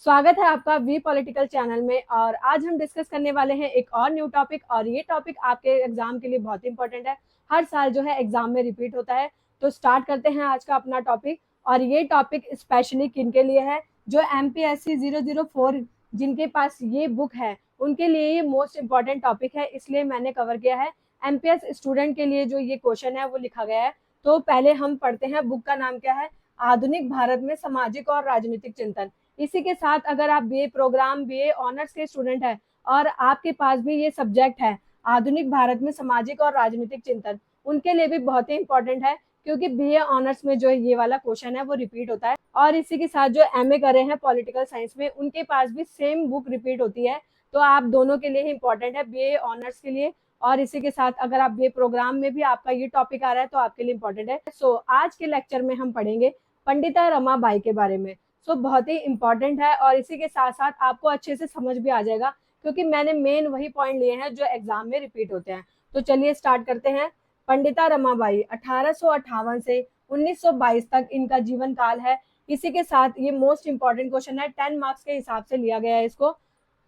स्वागत है आपका वी पॉलिटिकल चैनल में। और आज हम डिस्कस करने वाले हैं एक और न्यू टॉपिक, और ये टॉपिक आपके एग्जाम के लिए बहुत इंपॉर्टेंट है। हर साल जो है एग्जाम में रिपीट होता है। तो स्टार्ट करते हैं आज का अपना टॉपिक। और ये टॉपिक स्पेशली किन के लिए है? जो MPSC 004 जिनके पास ये बुक है उनके लिए ये मोस्ट इंपॉर्टेंट टॉपिक है, इसलिए मैंने कवर किया है। MPS स्टूडेंट के लिए जो ये क्वेश्चन है वो लिखा गया है। तो पहले हम पढ़ते हैं, बुक का नाम क्या है? आधुनिक भारत में सामाजिक और राजनीतिक चिंतन। इसी के साथ अगर आप बीए प्रोग्राम, बीए ऑनर्स के स्टूडेंट हैं और आपके पास भी ये सब्जेक्ट है आधुनिक भारत में सामाजिक और राजनीतिक चिंतन, उनके लिए भी बहुत ही इंपॉर्टेंट है, क्योंकि बीए ऑनर्स में जो ये वाला क्वेश्चन है वो रिपीट होता है। और इसी के साथ जो एमए करे हैं पॉलिटिकल साइंस में, उनके पास भी सेम बुक रिपीट होती है। तो आप दोनों के लिए ही इंपॉर्टेंट है, बीए ऑनर्स के लिए। और इसी के साथ अगर आप बीए प्रोग्राम में भी आपका ये टॉपिक आ रहा है तो आपके लिए इंपॉर्टेंट है। सो आज के लेक्चर में हम पढ़ेंगे पंडिता रमाबाई के बारे में। बहुत ही इंपॉर्टेंट है, और इसी के साथ साथ आपको अच्छे से समझ भी आ जाएगा, क्योंकि मैंने मेन वही पॉइंट लिए हैं जो एग्जाम में रिपीट होते हैं। तो चलिए स्टार्ट करते हैं। पंडिता रमाबाई 1858 से 1922 तक इनका जीवन काल है। इसी के साथ ये मोस्ट इंपॉर्टेंट क्वेश्चन है, 10 मार्क्स के हिसाब से लिया गया है इसको।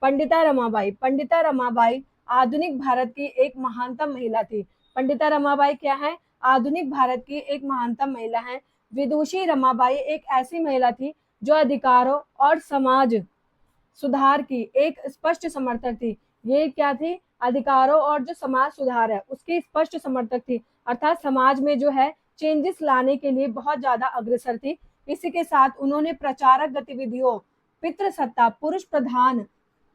पंडिता रमाबाई आधुनिक भारत की एक महानतम महिला थी। पंडिता रमाबाई क्या है? आधुनिक भारत की एक महानतम महिला है। विदुषी रमाबाई एक ऐसी महिला थी जो अधिकारों और समाज सुधार की एक स्पष्ट समर्थक थी। ये क्या थी? अधिकारों और जो समाज सुधार है उसकी स्पष्ट समर्थक थी, अर्थात समाज में जो है चेंजेस लाने के लिए बहुत ज्यादा अग्रसर थी। इसी के साथ उन्होंने प्रचारक गतिविधियों, पितृसत्ता, पुरुष प्रधान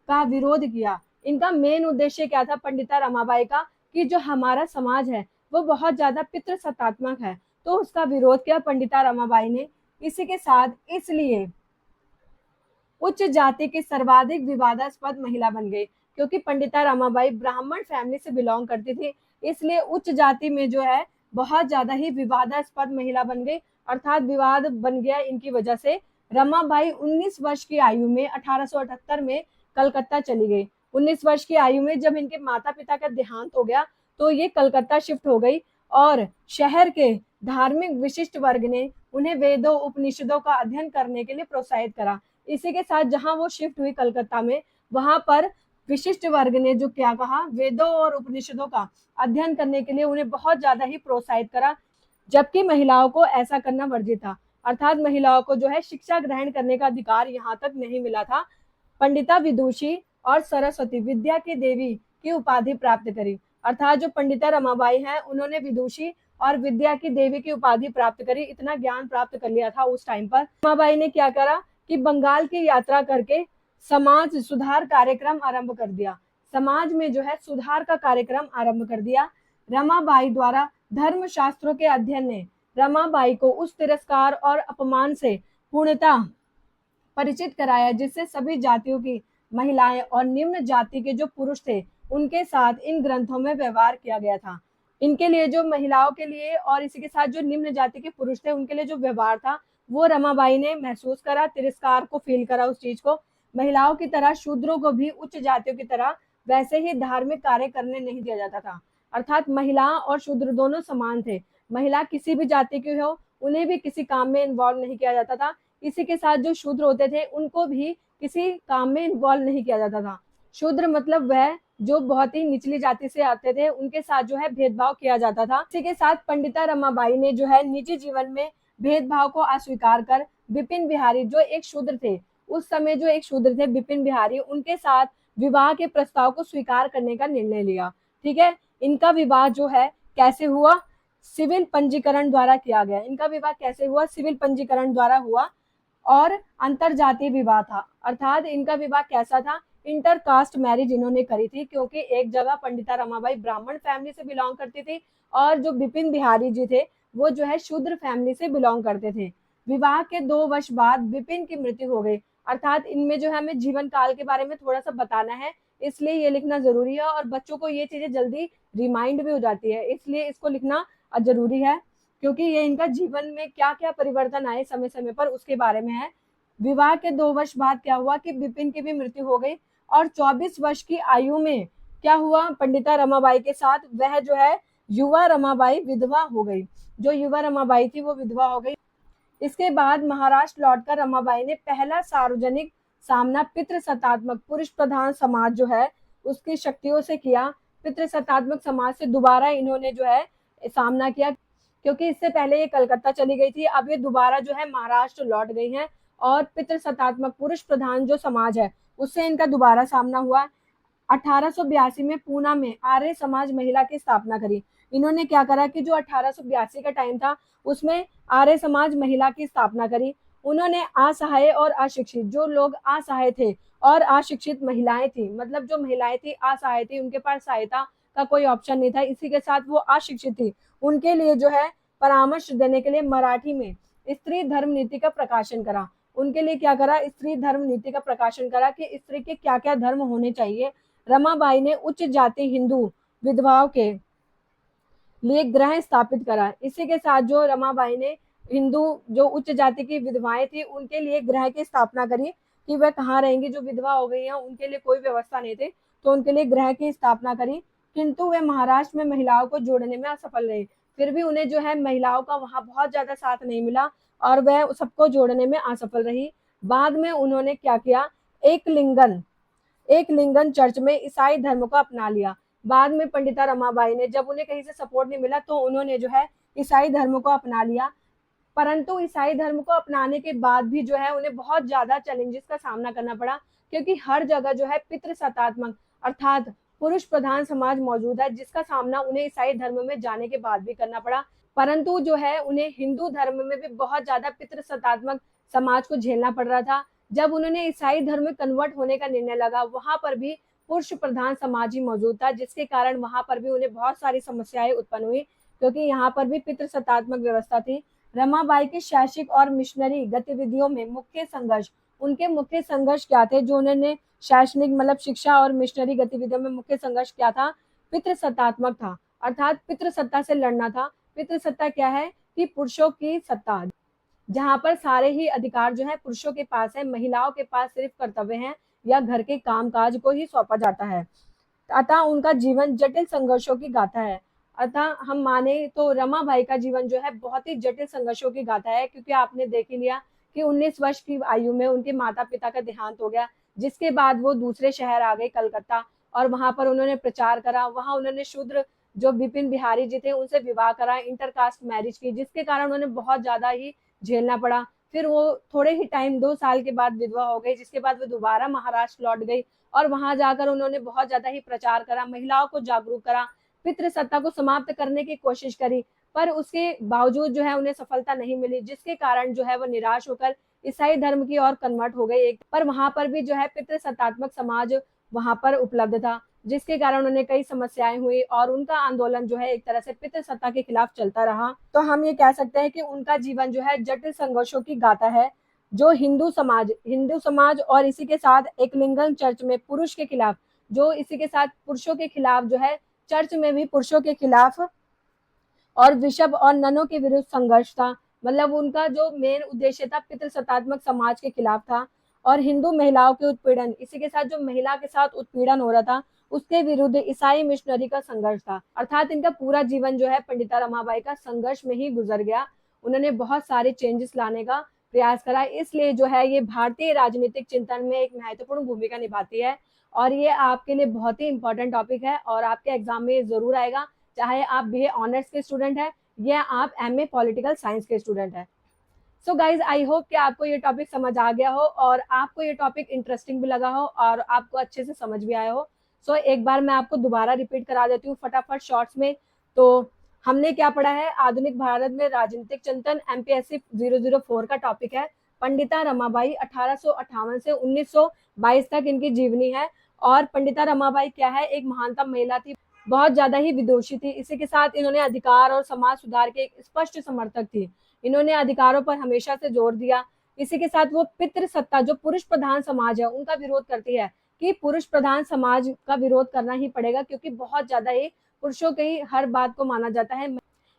का विरोध किया। इनका मेन उद्देश्य क्या था पंडिता रमाबाई का? कि जो हमारा समाज है वो बहुत ज्यादा पितृसत्तात्मक है, तो उसका विरोध किया पंडिता रमाबाई ने। इसी के साथ इसलिए उच्च जाति की सर्वाधिक विवादास्पद महिला बन गई, क्योंकि पंडिता रमाबाई ब्राह्मण फैमिली से बिलोंग करती थी, इसलिए उच्च जाति में जो है बहुत ज्यादा ही विवादास्पद महिला बन गई, अर्थात विवाद बन गया इनकी वजह से। रमाबाई 19 वर्ष की आयु में 1878 में कलकत्ता चली गई। 19 वर्ष की आयु में जब इनके माता पिता का देहांत हो गया तो ये कलकत्ता शिफ्ट हो गई, और शहर के धार्मिक विशिष्ट वर्ग ने उन्हें वेदों उपनिषदों का अध्ययन करने के लिए प्रोत्साहित करा। इसी के साथ जहां वो शिफ्ट हुई कलकत्ता में, वहां पर विशिष्ट वर्ग ने जो क्या कहा, वेदों और उपनिषदों का अध्ययन करने के लिए उन्हें बहुत ज्यादा ही प्रोत्साहित करा, जबकि महिलाओं को ऐसा करना वर्जित था। अर्थात महिलाओं को जो है शिक्षा ग्रहण करने का अधिकार यहाँ तक नहीं मिला था। पंडिता विदुषी और सरस्वती विद्या की देवी की उपाधि प्राप्त करी। अर्थात जो पंडिता रमाबाई है उन्होंने विदुषी और विद्या की देवी की उपाधि प्राप्त करी, इतना ज्ञान प्राप्त कर लिया था उस टाइम पर। रमाबाई ने क्या करा कि बंगाल की यात्रा करके समाज सुधार कार्यक्रम आरंभ कर दिया। समाज में जो है सुधार का कार्यक्रम आरंभ कर दिया। रमाबाई द्वारा धर्म शास्त्रों के अध्ययन ने रमाबाई को उस तिरस्कार और अपमान से पूर्णतः परिचित कराया जिससे सभी जातियों की महिलाएं और निम्न जाति के जो पुरुष थे उनके साथ इन ग्रंथों में व्यवहार किया गया था। इनके लिए जो महिलाओं के लिए और इसी के साथ जो निम्न जाति के पुरुष थे उनके लिए जो व्यवहार था वो रमाबाई ने महसूस करा, तिरस्कार को फील करा उस चीज को। महिलाओं की तरह शूद्रों को भी उच्च जातियों की तरह वैसे ही धार्मिक कार्य करने नहीं दिया जाता था। अर्थात महिला और शूद्र दोनों समान थे। महिला किसी भी जाति की हो उन्हें भी किसी काम में इन्वॉल्व नहीं किया जाता था। इसी के साथ जो शूद्र होते थे उनको भी किसी काम में इन्वॉल्व नहीं किया जाता था। शूद्र मतलब वह जो बहुत ही निचली जाति से आते थे, उनके साथ जो है भेदभाव किया जाता था। इसी के साथ पंडिता रमाबाई ने जो है निजी जीवन में भेदभाव को अस्वीकार कर बिपिन बिहारी जो एक शूद्र थे, उस समय जो एक शूद्र थे बिपिन बिहारी, उनके साथ विवाह के प्रस्ताव को स्वीकार करने का निर्णय लिया। ठीक है, इनका विवाह जो है कैसे हुआ? सिविल पंजीकरण द्वारा किया गया। इनका विवाह कैसे हुआ? सिविल पंजीकरण द्वारा हुआ, और अंतरजातीय विवाह था। अर्थात इनका विवाह कैसा था? इंटरकास्ट मैरिज इन्होंने करी थी, क्योंकि एक जगह पंडिता रमाबाई ब्राह्मण फैमिली से बिलोंग करती थी और जो बिपिन बिहारी जी थे वो जो है शूद्र फैमिली से बिलोंग करते थे। विवाह के 2 वर्ष बाद बिपिन की मृत्यु हो गई। अर्थात इनमें जो है हमें जीवन काल के बारे में थोड़ा सा बताना है, इसलिए ये लिखना जरूरी है, और बच्चों को ये चीजें जल्दी रिमाइंड भी हो जाती है, इसलिए इसको लिखना जरूरी है, क्योंकि ये इनका जीवन में क्या क्या परिवर्तन आए समय समय पर उसके बारे में है। विवाह के 2 वर्ष बाद क्या हुआ कि बिपिन की भी मृत्यु हो गई, और 24 वर्ष की आयु में क्या हुआ पंडिता रमाबाई के साथ? वह जो है युवा रमाबाई विधवा हो गई। जो युवा रमाबाई थी वो विधवा हो गई। इसके बाद महाराष्ट्र लौटकर रमाबाई ने पहला सार्वजनिक सामना पितृसत्तात्मक पुरुष प्रधान समाज जो है उसकी शक्तियों से किया। पितृसत्तात्मक समाज से दोबारा इन्होंने जो है सामना किया, क्योंकि इससे पहले ये कलकत्ता चली गई थी, अब ये दोबारा जो है महाराष्ट्र लौट गई हैं और पितृसत्तात्मक पुरुष प्रधान जो समाज है उससे इनका दोबारा सामना हुआ। 1882 में पूना में आर्य समाज महिला की स्थापना करी। इन्होंने क्या करा कि जो 1882 का टाइम था उसमें आर्य समाज महिला की स्थापना करी। उन्होंने असहाय और अशिक्षित, जो लोग असहाय थे और अशिक्षित महिलाएं थी, मतलब जो महिलाएं थी असहाय थी, उनके पास सहायता का कोई ऑप्शन नहीं था, इसी के साथ वो अशिक्षित थी, उनके लिए जो है परामर्श देने के लिए मराठी में स्त्री धर्म नीति का प्रकाशन करा। उनके लिए क्या करा, स्त्री धर्म नीति का प्रकाशन करा कि स्त्री के क्या क्या धर्म होने चाहिए। रमाबाई ने उच्च जाति हिंदू विधवाओं के लिए ग्रह स्थापित करा। इसी के साथ जो रमाबाई ने हिंदू जो उच्च जाति की विधवाएं थी उनके लिए ग्रह की स्थापना करी कि वह कहाँ रहेंगी, जो विधवा हो गई हैं उनके लिए कोई व्यवस्था नहीं थी, तो उनके लिए ग्रह की स्थापना करी। किंतु वे महाराष्ट्र में महिलाओं को जोड़ने में असफल रहे। फिर भी उन्हें जो है महिलाओं का वहां बहुत ज्यादा साथ नहीं मिला और वह सबको जोड़ने में असफल रही। बाद में उन्होंने क्या किया, एक लिंगन चर्च में ईसाई धर्म को अपना लिया। बाद में पंडिता रमाबाई ने, जब उन्हें कहीं से सपोर्ट नहीं मिला तो उन्होंने जो है ईसाई धर्म को अपना लिया। परंतु ईसाई धर्म को अपनाने के बाद भी जो है उन्हें बहुत ज्यादा चैलेंजेस का सामना करना पड़ा, क्योंकि हर जगह जो है पितृसत्तात्मक अर्थात पुरुष प्रधान समाज मौजूद है, जिसका सामना उन्हें ईसाई धर्म में जाने के बाद भी करना पड़ा। परंतु जो है उन्हें हिंदू धर्म में भी बहुत ज्यादा पितृसत्तात्मक समाज को झेलना पड़ रहा था। जब उन्होंने ईसाई धर्म में कन्वर्ट होने का निर्णय लगा, वहां पर भी पुरुष प्रधान समाज ही मौजूद था, जिसके कारण वहां पर भी उन्हें बहुत सारी समस्याएं उत्पन्न हुई, क्योंकि यहाँ पर भी पितृसत्तात्मक व्यवस्था थी। रमाबाई के शैक्षिक और मिशनरी गतिविधियों में मुख्य संघर्ष, उनके मुख्य संघर्ष क्या थे, जो उन्होंने शैक्षणिक मतलब शिक्षा और मिशनरी गतिविधियों में मुख्य संघर्ष क्या था, पितृसत्तात्मक था, अर्थात पितृसत्ता से लड़ना था। पितृसत्ता क्या है कि पुरुषों की सत्ता, जहां पर सारे ही अधिकार जो है पुरुषों के पास है, महिलाओं के पास सिर्फ कर्तव्य हैं या घर के कामकाज को ही सौंपा जाता है। अतः उनका जीवन जटिल संघर्षों की गाथा है। अतः हम माने तो रमाबाई का जीवन जो है बहुत ही जटिल संघर्षों की गाथा है, क्योंकि आपने देख ही लिया कि 19 वर्ष की आयु में उनके माता पिता का देहांत हो गया, जिसके बाद वो दूसरे शहर आ गए कलकत्ता, और वहां पर उन्होंने प्रचार करा। वहां उन्होंने शूद्र जो बिपिन बिहारी जी थे उनसे विवाह करा, इंटरकास्ट मैरिज की, जिसके कारण उन्हें बहुत ज्यादा ही झेलना पड़ा। फिर वो थोड़े ही टाइम 2 साल के बाद विधवा हो गई, जिसके बाद वो दोबारा महाराष्ट्र लौट गई और वहां जाकर उन्होंने बहुत ज्यादा ही प्रचार करा, महिलाओं को जागरूक करा, पितृसत्ता को समाप्त करने की कोशिश करी, पर उसके बावजूद जो है उन्हें सफलता नहीं मिली, जिसके कारण जो है वो निराश होकर ईसाई धर्म की ओर कन्वर्ट हो गए। एक पर वहां पर भी जो है पितृसत्तात्मक समाज वहां पर उपलब्ध था, जिसके कारण उन्हें कई समस्याएं हुई और उनका आंदोलन जो है एक तरह से पितृसत्ता के खिलाफ चलता रहा। तो हम ये कह सकते हैं कि उनका जीवन जो है जटिल संघर्षों की गाथा है। जो हिंदू समाज और इसी के साथ एक लिंगन चर्च में पुरुष के खिलाफ, जो इसी के साथ पुरुषों के खिलाफ जो है चर्च में भी पुरुषों के खिलाफ और बिशप और ननों के विरुद्ध संघर्ष था। मतलब उनका जो मेन उद्देश्य था पितृसत्तात्मक समाज के खिलाफ था। और हिंदू महिलाओं के उत्पीड़न, इसी के साथ जो महिला के साथ उत्पीड़न हो रहा था उसके विरुद्ध ईसाई मिशनरी का संघर्ष था। अर्थात इनका पूरा जीवन जो है पंडिता रमाबाई का संघर्ष में ही गुजर गया। उन्होंने बहुत सारे चेंजेस लाने का प्रयास करा, इसलिए जो है ये भारतीय राजनीतिक चिंतन में एक महत्वपूर्ण भूमिका निभाती है। और ये आपके लिए बहुत ही इंपॉर्टेंट टॉपिक है और आपके एग्जाम में जरूर आएगा, चाहे आप बीए ऑनर्स के स्टूडेंट हैं या आप एमए पॉलिटिकल साइंस के स्टूडेंट हैं। सो गाइज, आई होप कि आपको ये टॉपिक समझ आ गया हो और आपको ये टॉपिक इंटरेस्टिंग भी लगा हो और आपको अच्छे से समझ भी आया हो। सो एक बार मैं आपको दोबारा रिपीट करा देती हूँ फटाफट शॉर्ट्स में। तो हमने क्या पढ़ा है, आधुनिक भारत में राजनीतिक चिंतन, एमपीएससी 004 का टॉपिक है। पंडिता रमाबाई 1858 से 1922 तक इनकी जीवनी है। और पंडिता रमाबाई क्या है, एक महानतम महिला थी, बहुत ज्यादा ही विदुषी थी। इसी के साथ इन्होंने अधिकार और समाज सुधार के एक स्पष्ट समर्थक थी। इन्होंने अधिकारों पर हमेशा से जोर दिया। इसी के साथ वो पितृसत्ता, जो पुरुष प्रधान समाज है, उनका विरोध करती है कि पुरुष प्रधान समाज का विरोध करना ही पड़ेगा, क्योंकि बहुत ज्यादा ही पुरुषों के ही हर बात को माना जाता है।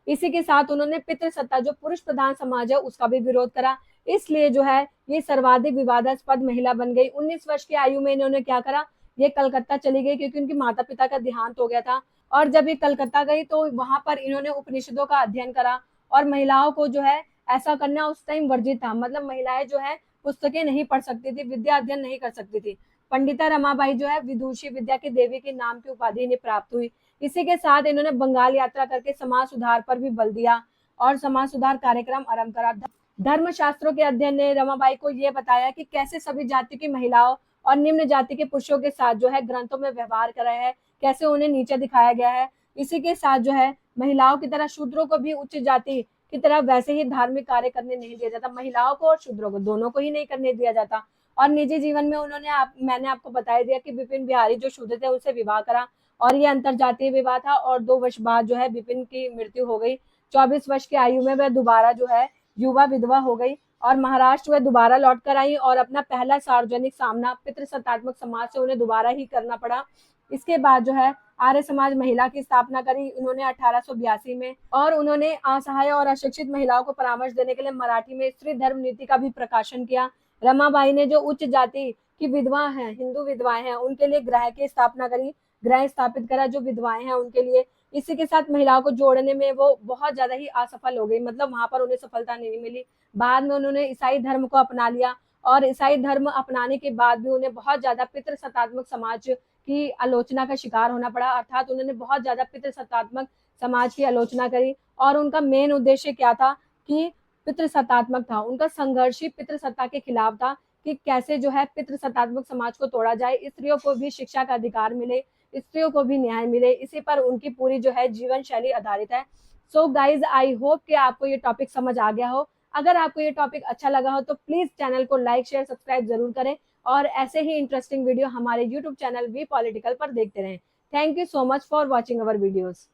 इसी के साथ उन्होंने पितृसत्ता, जो पुरुष प्रधान समाज है, उसका भी विरोध करा। इसलिए जो है ये सर्वाधिक विवादास्पद महिला बन गई। 19 वर्ष की आयु में इन्होंने क्या करा, ये कलकत्ता चली गई, क्योंकि उनके माता पिता का देहांत हो गया था। और जब ये कलकत्ता गई तो वहां पर इन्होंने उपनिषदों का अध्ययन करा। और महिलाओं को जो है ऐसा करना उस टाइम वर्जित था, मतलब महिलाएं जो है पुस्तकें नहीं पढ़ सकती थी, विद्या अध्ययन नहीं कर सकती थी। पंडिता रमाबाई जो है विदुषी विद्या की देवी के नाम की उपाधि इन्हें प्राप्त हुई। इसी के साथ इन्होंने बंगाल यात्रा करके समाज सुधार पर भी बल दिया और समाज सुधार कार्यक्रम आरंभ करा। धर्मशास्त्रों के अध्ययन ने रमाबाई को यह बताया कि कैसे सभी जाति की महिलाओं और निम्न जाति के पुरुषों के साथ जो है ग्रंथों में व्यवहार करा है, कैसे उन्हें नीचे दिखाया गया है। इसी के साथ जो है महिलाओं की तरह शूद्रों को भी उच्च जाति की तरह वैसे ही धार्मिक कार्य करने नहीं दिया जाता, महिलाओं को और शूद्रों को दोनों को ही नहीं करने दिया जाता। और निजी जीवन में उन्होंने मैंने आपको बताया दिया कि विपिन बिहारी जो शूद्र थे उनसे विवाह करा और ये अंतरजातीय विवाह था और 2 वर्ष बाद जो है विपिन की मृत्यु हो गई। 24 वर्ष की आयु में वह दोबारा जो है युवा विधवा हो गई और महाराष्ट्र वह दोबारा लौट कर आई और अपना पहला सार्वजनिक सामना पितृसत्तात्मक समाज से उन्हें दोबारा ही करना पड़ा। इसके बाद जो है आर्य समाज महिला की स्थापना करी उन्होंने 1882 में और उन्होंने असहाय और अशिक्षित महिलाओं को परामर्श देने के लिए मराठी में स्त्री धर्म नीति का भी प्रकाशन किया। रमाबाई ने जो उच्च जाति की विधवा हैं, हिंदू विधवाएं हैं, उनके लिए गृह की स्थापना करी, गृह स्थापित करा जो विधवाएं हैं उनके लिए। इसी के साथ महिलाओं को जोड़ने में वो बहुत ज्यादा ही असफल हो गई, मतलब वहां पर उन्हें सफलता नहीं मिली। बाद में उन्होंने ईसाई धर्म को अपना लिया और ईसाई धर्म अपनाने के बाद भी उन्हें बहुत ज्यादा पितृसत्तात्मक समाज की आलोचना का शिकार होना पड़ा, अर्थात उन्होंने बहुत ज्यादा पितृसत्तात्मक समाज की आलोचना करी। और उनका मेन उद्देश्य क्या था कि पितृसत्तात्मक था, उनका संघर्ष ही पितृसत्ता के खिलाफ था कि कैसे जो है पितृसत्तात्मक समाज को तोड़ा जाए, स्त्रियों को भी शिक्षा का अधिकार मिले, स्त्रियों को भी न्याय मिले। इसी पर उनकी पूरी जो है जीवन शैली आधारित है। सो गाइज आई होप कि आपको ये टॉपिक समझ आ गया हो। अगर आपको ये टॉपिक अच्छा लगा हो तो प्लीज चैनल को लाइक शेयर सब्सक्राइब जरूर करें और ऐसे ही इंटरेस्टिंग वीडियो हमारे यूट्यूब चैनल वी पॉलिटिकल पर देखते रहें। Thank you so much for watching our videos.